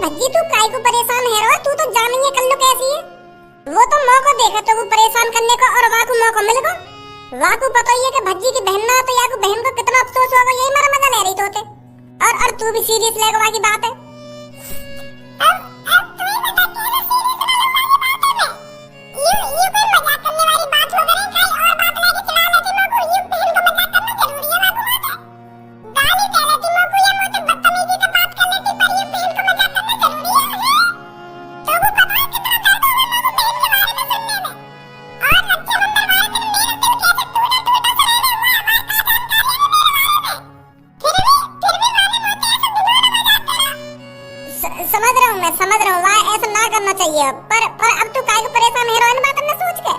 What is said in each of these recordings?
भज्जी तू काय को परेशान है रो? तू तो जानी है कल्लू कैसी है। वो तो मौका देखा तो वो परेशान करने का और वाकू मौका मिल गो। वाकू पता ही है कि भज्जी की बहन ना तो याकू बहन को कितना अफसोस होगा, यही मारा मजा ले रही तो होते। और तू भी सीरियस ले गवा की बात है। अब तू ही बता कैसे सीरियस ले गवा की बात है। ये कोई मजाक करने वाली बात हो गई, कई और बात लेके चला लेती मौकू। ये बहन को मजाक करना जरूरी है वाकू बात है। गाली दे लेती मौकू या मुझसे बदतमीजी से बात कर लेती, पर ये बहन को मजाक करना जरूरी है। तो वो पता है कितना दर्द होगा मौकू बहन के बारे में सुनने में। और रक्षाबंधन वाले दिन मेरा दिल कैसे टूटा टूटा सा रहने हुआ, वहां का जानकारी है मेरे बारे में। फिर भी मालूम होता है ऐसा दिमाग मजाक करना। समझ रहा हूँ वहाँ ऐसा ना करना चाहिए, पर अब तू काहे को परेशान है इन बातों में सोच के?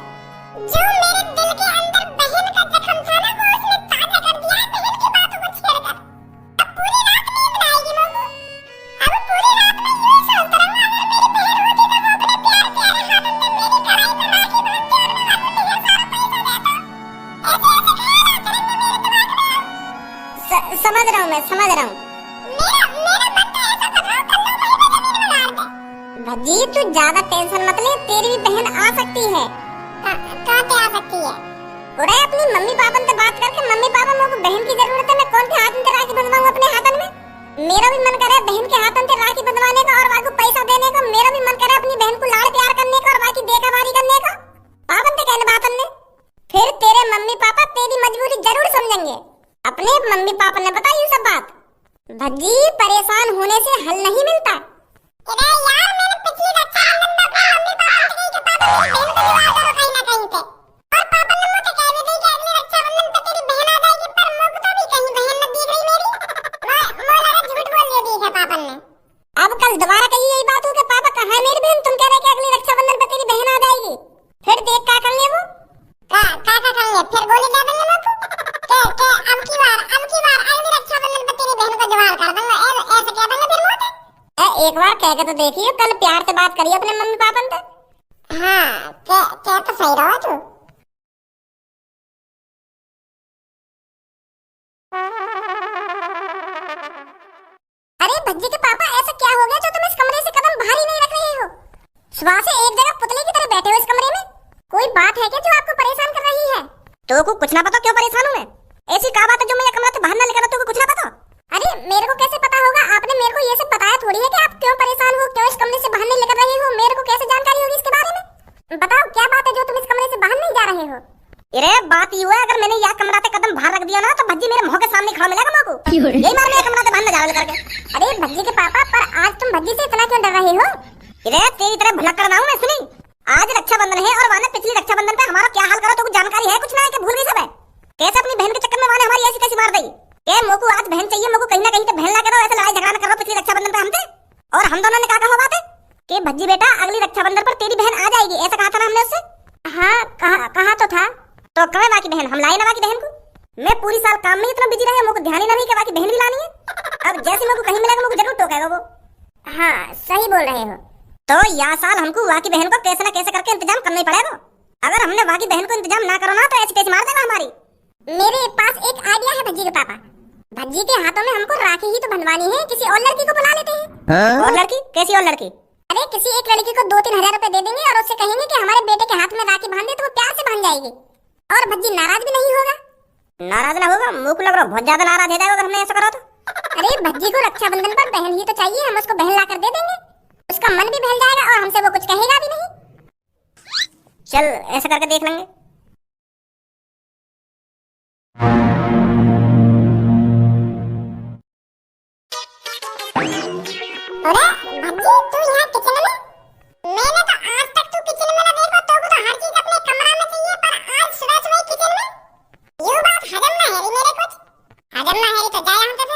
जो मेरे दिल के अंदर बहन का जख्म था ना, वो उसने ताजा कर दिया है बहन की बातों को छेड़कर। अब पूरी रात नींद न आएगी मम्मी। अब पूरी रात मैं यूं ही सोचता रहूंगा, अगर मेरी बहन होती तो वो अपने प्यार प्यारे हाथों से मेरी कलाई पर राखी बांधती और मैं हाथ में ढेर सारा पैसा देता। ऐसे ऐसे ख्याल आते रहेंगे मेरे दिमाग में। समझ रहा हूँ। मेरा मन तो ऐसा कर रहा है कल्लू भाई को जमीन में गाड़ दे। भज्जी तू ज्यादा टेंशन मत ले, तेरी भी बहन आ सकती है। कहाँ पे आ सकती है? उरे अपनी मम्मी पापा से बात करके, मम्मी पापा मेरे को बहन की जरूरत है, मैं कौन से हाथ में राखी बंधवाऊं अपने हाथन में? मेरा भी मन करे बहन के हाथन से राखी बंधवाने का और वाकू पैसा देने का। मेरा भी मन करे अपनी बहन को लाड़ प्यार करने का और बाकी देखावारी करने का। पापन से कहने बातन ने फिर तेरे मम्मी पापा तेरी मजबूरी जरूर समझेंगे। अपने मम्मी पापा ने बताई सब बात। भज्जी परेशान होने से हल नहीं मिलता। अरे यार मैंने पिछली रक्षाबंधन में अपने मम्मी पापा से कही कि पापा मेरी बहन को दिवा दो कहीं ना कहीं पे, और पापा ने मुझे कह भी दी कि अगले रक्षाबंधन पे तेरी बहन आ जाएगी, पर मुझे तो भी कहीं बहन न दिख रही मेरी। मैं लगा झूठ बोल दिया दी है पापा ने। अब कल दोबारा कही यही बात हो कि पापा कहाँ है मेरी बहन, तुम कह रहे कि अगले रक्षाबंधन पे तेरी बहन आ जाएगी। फिर देख क्या कर ले वो क्या कर ले, फिर गोली दे देंगे मुझको के अब की बार अगले रक्षाबंधन पे तेरी बहन को जवाब कर दूंगा, ऐसे कह देंगे फिर मुझे। एक बार कह के तो देखिए, कल प्यार से बात करिए अपने मम्मी पापा से। हाँ क्या तो सही रहा तू। अरे भज्जी के पापा ऐसा क्या हो गया जो तुम इस कमरे से कदम बाहर ही नहीं रख रहे हो? सुबह से एक जगह पुतले की तरह बैठे हो इस कमरे में। कोई बात है क्या जो आपको परेशान कर रही है? तो को कुछ ना पता क्यों परेशान हूँ मैं? ऐसी क्या बात है जो मैं ये कमरा से बाहर न निकला तो कुछ ना पता? अरे मेरे को कैसे पता होगा? आपने मेरे को ये सब बताया थोड़ी है कि आप क्यों परेशान हो, क्यों इस कमरे से बाहर नहीं निकल रहे हो। मेरे को कैसे जानकारी होगी इसके बारे में? बताओ क्या बात है जो तुम इस कमरे से बाहर नहीं जा रहे हो? अरे बात ये है, अगर मैंने यह कमरा से कदम बाहर रख दिया ना तो भज्जी मेरे मुंह के सामने खड़ा मिलेगा मेरे को। यही मार मेरे कमरा से बाहर न जावे करके। अरे भज्जी के पापा, पर आज तुम भज्जी से इतना क्यों डर रहे हो? अरे तेरी तरह भुलक्कड़ ना हूं मैं, सुनी। आज रक्षाबंधन है और वाने पिछली रक्षाबंधन पे हमारा क्या हाल करो तो कुछ जानकारी है कुछ ना है कि भूल गई सब है? कैसे अपनी बहन के चक्कर में वाने हमारी ऐसी कैसी मार दी के मोको आज बहन चाहिए, मोको कहीं ना कहीं तो बहन ला करो, ऐसे लड़ाई झगड़ा न करो पिछली रक्षाबंधन पे हमसे। और हम दोनों ने क्या कहा बात है कि भज्जी बेटा अगली रक्षाबंधन पर तेरी बहन आ जाएगी, ऐसा कहा था ना हमने उससे? हाँ कहा तो था। तो कहे बाकी बहन हम लाए ना बाकी बहन को? मैं पूरी साल काम में इतना बिजी रहा, मोको ध्यान ही नहीं कि बाकी बहन भी लानी है। अब जैसे मेरे को कहीं मिलेगा मुझे जरूर टोकेगा वो। हाँ सही बोल रहे हो। तो यह साल हमको वाकी बहन को कैसे न कैसे करके इंतजाम करना ही पड़ेगा। अगर हमने वाकी बहन को इंतजाम ना करो ना तो ऐसी कैसे मार देगा हमारी। मेरे पास एक आइडिया है भज्जी के पापा। भज्जी के हाथों में हमको राखी ही तो बंधवानी है, किसी और लड़की को बुला लेते हैं। और लड़की? कैसी और लड़की? अरे किसी एक लड़की को 2-3 हजार रुपए दे देंगे और उससे कहेंगे कि हमारे बेटे के हाथ में राखी बांध दे, तो वो प्यार से बांध जाएगी और भज्जी नाराज भी नहीं होगा। नाराज ना होगा? मुंह को लग रहा बहुत ज्यादा नाराज हो जाएगा अगर हमने ऐसा करा तो। अरे भज्जी को रक्षाबंधन पर बहन ही तो चाहिए, हम उसको बहन ला कर दे देंगे, उसका मन भी बहल जाएगा और हमसे वो कुछ कहेगा भी नहीं। चल ऐसा करके देख लेंगे। अरे भज्जी तू यहाँ किचन में? मैंने तो आज तक तू किचन में ना देखो, तो हर चीज अपने कमरा में चाहिए, पर आज सुबह सुबह किचन में? ये बात हजम ना है मेरे कुछ। हजम ना है तो जाए हम तो